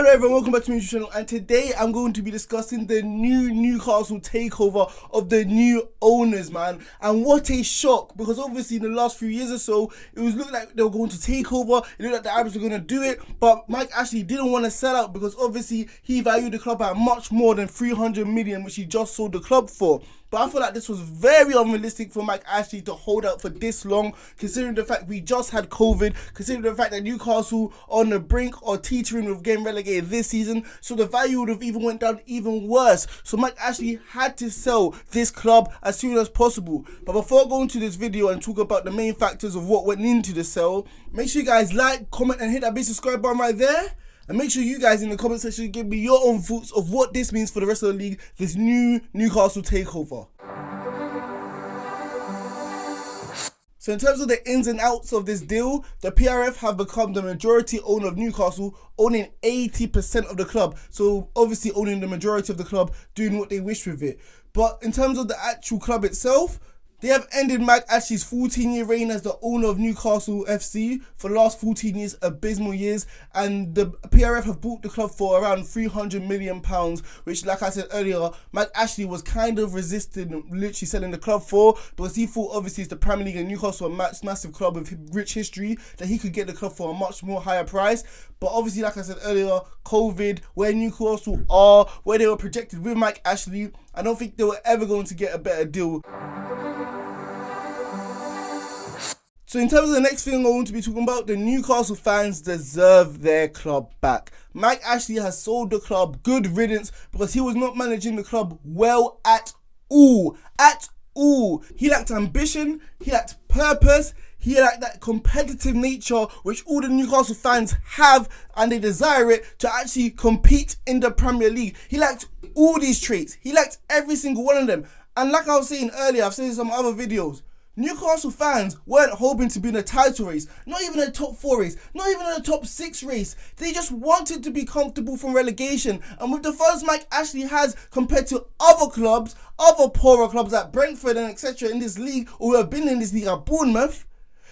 Hello everyone, welcome back to my YouTube channel, and today I'm going to be discussing the new Newcastle takeover of the new owners, man. And what a shock, because obviously in the last few years or so, it was looking like they were going to take over, it looked like the Arabians were going to do it, but Mike Ashley didn't want to sell out because obviously he valued the club at much more than 300 million, which he just sold the club for. But I feel like this was very unrealistic for Mike Ashley to hold out for this long, considering the fact we just had COVID, considering the fact that Newcastle are on the brink or teetering with getting relegated this season, so the value would have even went down even worse. So Mike Ashley had to sell this club as soon as possible. But before I go into this video and talk about the main factors of what went into the sale, make sure you guys like, comment and hit that big subscribe button right there. And make sure you guys in the comment section give me your own thoughts of what this means for the rest of the league, this new Newcastle takeover. So in terms of the ins and outs of this deal, the PRF have become the majority owner of Newcastle, owning 80% of the club. So obviously owning the majority of the club, doing what they wish with it. But in terms of the actual club itself, they have ended Mike Ashley's 14-year reign as the owner of Newcastle FC for the last 14 years, abysmal years, and the PRF have bought the club for around £300 million, which, like I said earlier, Mike Ashley was kind of resisting literally selling the club for, because he thought obviously it's the Premier League and Newcastle a massive club with rich history, that he could get the club for a much more higher price. But obviously, like I said earlier, COVID, where Newcastle are, where they were projected with Mike Ashley, I don't think they were ever going to get a better deal. So in terms of the next thing I want to be talking about, the Newcastle fans deserve their club back. Mike Ashley has sold the club, good riddance, because he was not managing the club well at all. At all. He lacked ambition, he lacked purpose, he lacked that competitive nature which all the Newcastle fans have and they desire it to actually compete in the Premier League. He lacked all these traits. He lacked every single one of them. And like I was saying earlier, I've said in some other videos, Newcastle fans weren't hoping to be in a title race, not even a top 4 race, not even a top 6 race. They just wanted to be comfortable from relegation. And with the funds Mike Ashley has compared to other clubs, other poorer clubs like Brentford and etc. in this league, or who have been in this league at Bournemouth,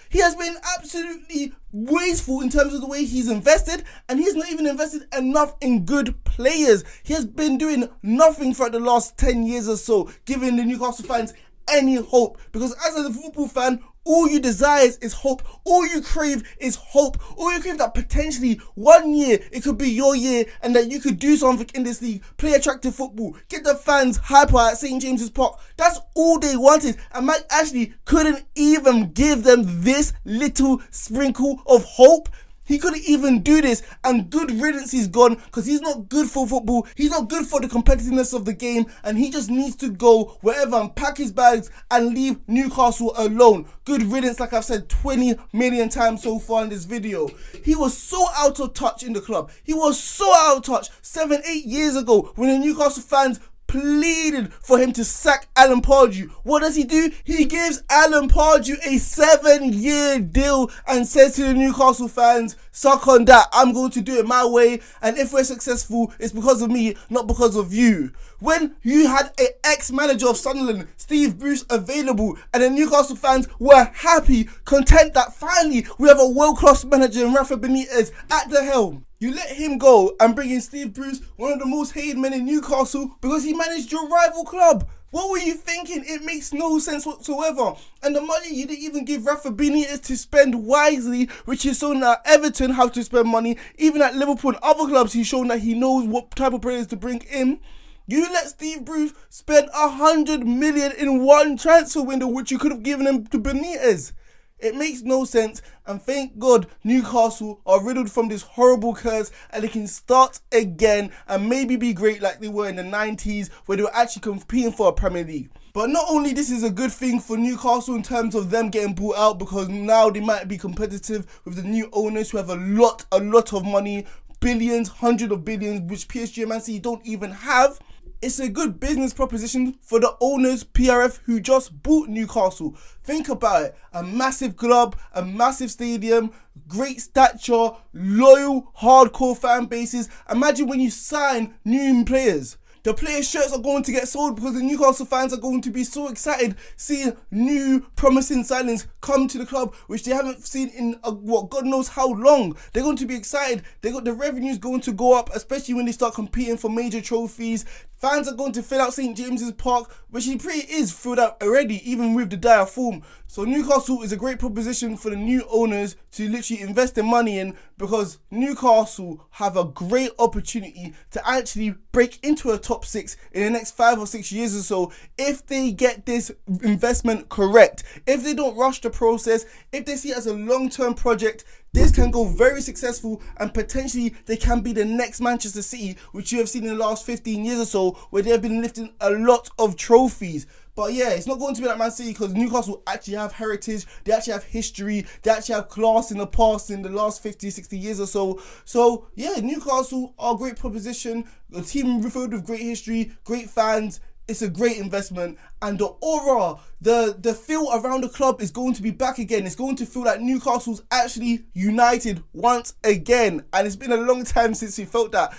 he has been absolutely wasteful in terms of the way he's invested, and he's not even invested enough in good players. He has been doing nothing for the last 10 years or so, giving the Newcastle fans any hope, because as a football fan, all you desire is hope, all you crave is hope, all you crave that potentially one year it could be your year and that you could do something in this league, play attractive football, get the fans hyper at St James's Park. That's all they wanted, and Mike Ashley couldn't even give them this little sprinkle of hope. He couldn't even do this, and good riddance he's gone, because he's not good for football, he's not good for the competitiveness of the game, and he just needs to go wherever and pack his bags and leave Newcastle alone. Good riddance, like I've said 20 million times so far in this video. He was so out of touch in the club. He was so out of touch 7-8 years ago when the Newcastle fans pleaded for him to sack Alan Pardew. What does he do? He gives Alan Pardew a 7-year deal and says to the Newcastle fans, suck on that, I'm going to do it my way, and if we're successful, it's because of me, not because of you. When you had an ex-manager of Sunderland, Steve Bruce, available, and the Newcastle fans were happy, content that finally we have a world-class manager in Rafa Benitez at the helm, you let him go and bring in Steve Bruce, one of the most hated men in Newcastle, because he managed your rival club. What were you thinking? It makes no sense whatsoever. And the money you didn't even give Rafa Benitez to spend wisely, which is shown at Everton how to spend money. Even at Liverpool and other clubs, he's shown that he knows what type of players to bring in. You let Steve Bruce spend 100 million in one transfer window, which you could have given him to Benitez. It makes no sense, and thank God Newcastle are riddled from this horrible curse and they can start again and maybe be great like they were in the 90s, where they were actually competing for a Premier League. But not only this is a good thing for Newcastle in terms of them getting bought out, because now they might be competitive with the new owners who have a lot of money, billions, hundreds of billions, which PSG and Man City don't even have. It's a good business proposition for the owners, PRF, who just bought Newcastle. Think about it. A massive club, a massive stadium, great stature, loyal, hardcore fan bases. Imagine when you sign new players. The players' shirts are going to get sold because the Newcastle fans are going to be so excited seeing new promising signings come to the club, which they haven't seen in God knows how long. They're going to be excited. The revenue's going to go up, especially when they start competing for major trophies. Fans are going to fill out St James's Park, which he pretty is filled out already, even with the dire form. So Newcastle is a great proposition for the new owners to literally invest their money in, because Newcastle have a great opportunity to actually break into a top 6 in the next 5 or 6 years or so if they get this investment correct. If they don't rush the process, if they see it as a long-term project, this can go very successful, and potentially they can be the next Manchester City, which you have seen in the last 15 years or so, where they have been lifting a lot of trophies. But yeah, it's not going to be like Man City, because Newcastle actually have heritage, they actually have history, they actually have class in the past, in the last 50, 60 years or so. So yeah, Newcastle are a great proposition, a team filled with great history, great fans. It's a great investment, and the aura, the feel around the club is going to be back again. It's going to feel like Newcastle's actually united once again, and it's been a long time since we felt that.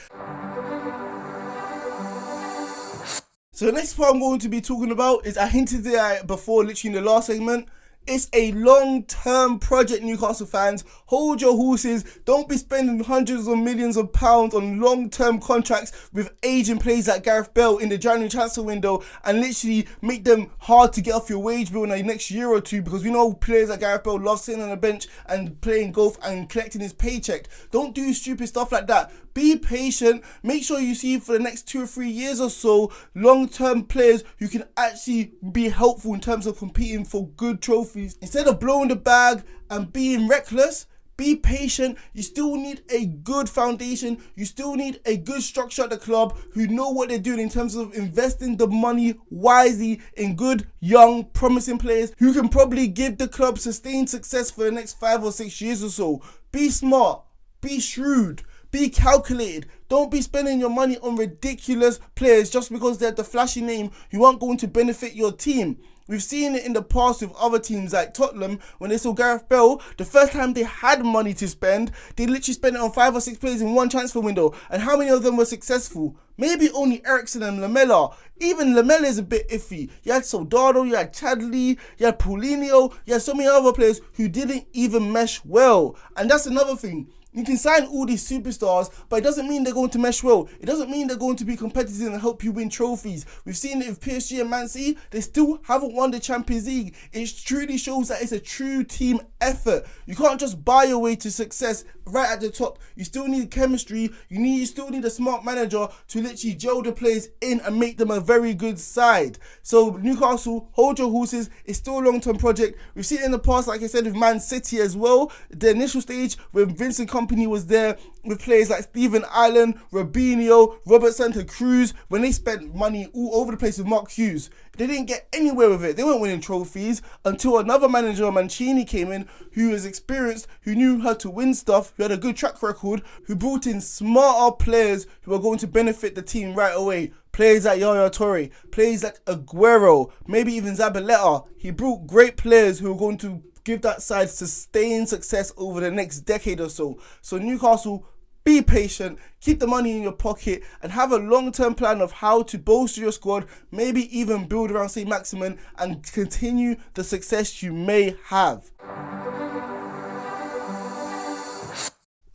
So the next part I'm going to be talking about is, I hinted at it before, literally in the last segment. It's a long-term project, Newcastle fans. Hold your horses. Don't be spending hundreds of millions of pounds on long-term contracts with aging players like Gareth Bale in the January transfer window, and literally make them hard to get off your wage bill in the next year or two, because we know players like Gareth Bale love sitting on the bench and playing golf and collecting his paycheck. Don't do stupid stuff like that. Be patient. Make sure you see for the next 2 or 3 years or so long-term players who can actually be helpful in terms of competing for good trophies. Instead of blowing the bag and being reckless, be patient. You still need a good foundation. You still need a good structure at the club who know what they're doing in terms of investing the money wisely in good, young, promising players who can probably give the club sustained success for the next 5 or 6 years or so. Be smart. Be shrewd. Be calculated. Don't be spending your money on ridiculous players just because they're the flashy name who aren't going to benefit your team. We've seen it in the past with other teams like Tottenham. When they saw Gareth Bale, the first time they had money to spend, they literally spent it on 5 or 6 players in one transfer window. And how many of them were successful? Maybe only Eriksen and Lamela. Even Lamela is a bit iffy. You had Soldado, you had Chadley, you had Paulinho, you had so many other players who didn't even mesh well. And that's another thing. You can sign all these superstars, but it doesn't mean they're going to mesh well. It doesn't mean they're going to be competitive and help you win trophies. We've seen it with PSG and Man City. They still haven't won the Champions League. It truly shows that it's a true team effort. You can't just buy your way to success right at the top. You still need chemistry. You still need a smart manager to literally gel the players in and make them a very good side. So Newcastle, hold your horses. It's still a long-term project. We've seen it in the past, like I said, with Man City as well. The initial stage when Vincent Company was there with players like Stephen Ireland, Robinho, Robert Santa Cruz, when they spent money all over the place with Mark Hughes. They didn't get anywhere with it. They weren't winning trophies until another manager, Mancini, came in, who was experienced, who knew how to win stuff, who had a good track record, who brought in smarter players who are going to benefit the team right away. Players like Yaya Toure, players like Aguero, maybe even Zabaleta. He brought great players who are going to give that side sustained success over the next decade or so. So Newcastle, be patient, keep the money in your pocket, and have a long-term plan of how to bolster your squad, maybe even build around Saint Maximan and continue the success you may have.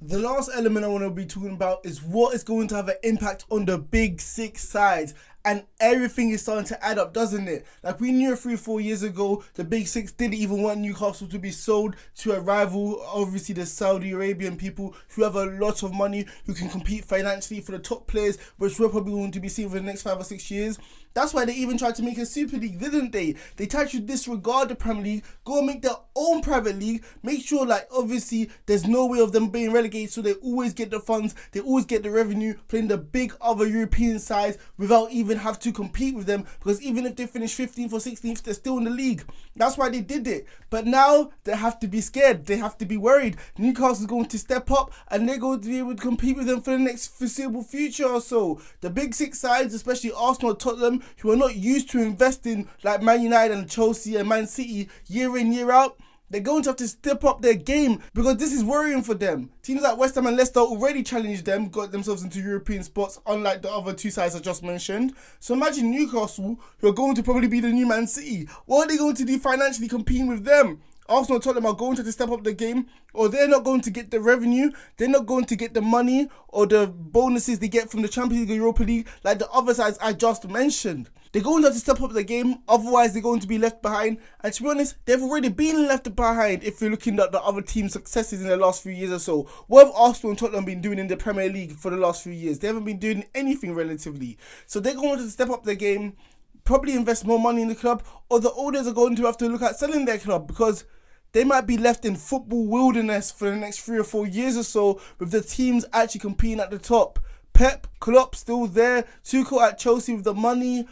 The last element I want to be talking about is what is going to have an impact on the big 6 sides. And everything is starting to add up, doesn't it? Like, we knew 3 or 4 years ago, the big 6 didn't even want Newcastle to be sold to a rival. Obviously, the Saudi Arabian people who have a lot of money, who can compete financially for the top players, which we're probably going to be seeing for the next 5 or 6 years. That's why they even tried to make a Super League, didn't they? They tried to disregard the Premier League, go and make their own private league, make sure, like, obviously, there's no way of them being relegated, so they always get the funds, they always get the revenue, playing the big other European sides without even have to compete with them, because even if they finish 15th or 16th, they're still in the league. That's why they did it. But now they have to be scared, they have to be worried. Newcastle's going to step up and they're going to be able to compete with them for the next foreseeable future or so. The big 6 sides, especially Arsenal, Tottenham, who are not used to investing like Man United and Chelsea and Man City year in, year out, they're going to have to step up their game because this is worrying for them. Teams like West Ham and Leicester already challenged them, got themselves into European spots, unlike the other two sides I just mentioned. So imagine Newcastle, who are going to probably be the new Man City. What are they going to do financially competing with them? Arsenal and Tottenham are going to have to step up the game, or they're not going to get the revenue, they're not going to get the money or the bonuses they get from the Champions League or Europa League like the other sides I just mentioned. They're going to have to step up the game, otherwise they're going to be left behind. And to be honest, they've already been left behind if you're looking at the other team's successes in the last few years or so. What have Arsenal and Tottenham been doing in the Premier League for the last few years? They haven't been doing anything relatively. So they're going to have to step up their game, probably invest more money in the club, or the owners are going to have to look at selling their club because they might be left in football wilderness for the next 3 or 4 years or so with the teams actually competing at the top. Pep, Klopp still there, Tuchel at Chelsea with the money,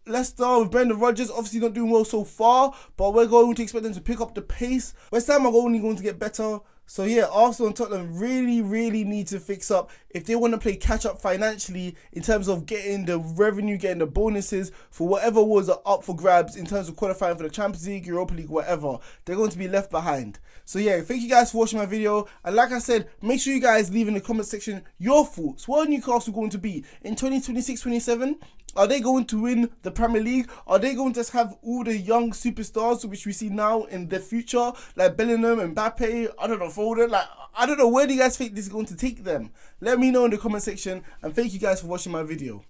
Leicester with Brendan Rodgers obviously not doing well so far, but we're going to expect them to pick up the pace. West Ham are only going to get better. So yeah, Arsenal and Tottenham really need to fix up if they want to play catch up financially in terms of getting the revenue, getting the bonuses for whatever was up for grabs in terms of qualifying for the Champions League, Europa League, whatever. They're going to be left behind. So yeah, thank you guys for watching my video. And like I said, make sure you guys leave in the comment section your thoughts. What are Newcastle going to be in 2026-27? Are they going to win the Premier League? Are they going to have all the young superstars which we see now in the future, like Bellingham, Mbappe, I don't know, Foden? Like, I don't know, where do you guys think this is going to take them? Let me know in the comment section, and thank you guys for watching my video.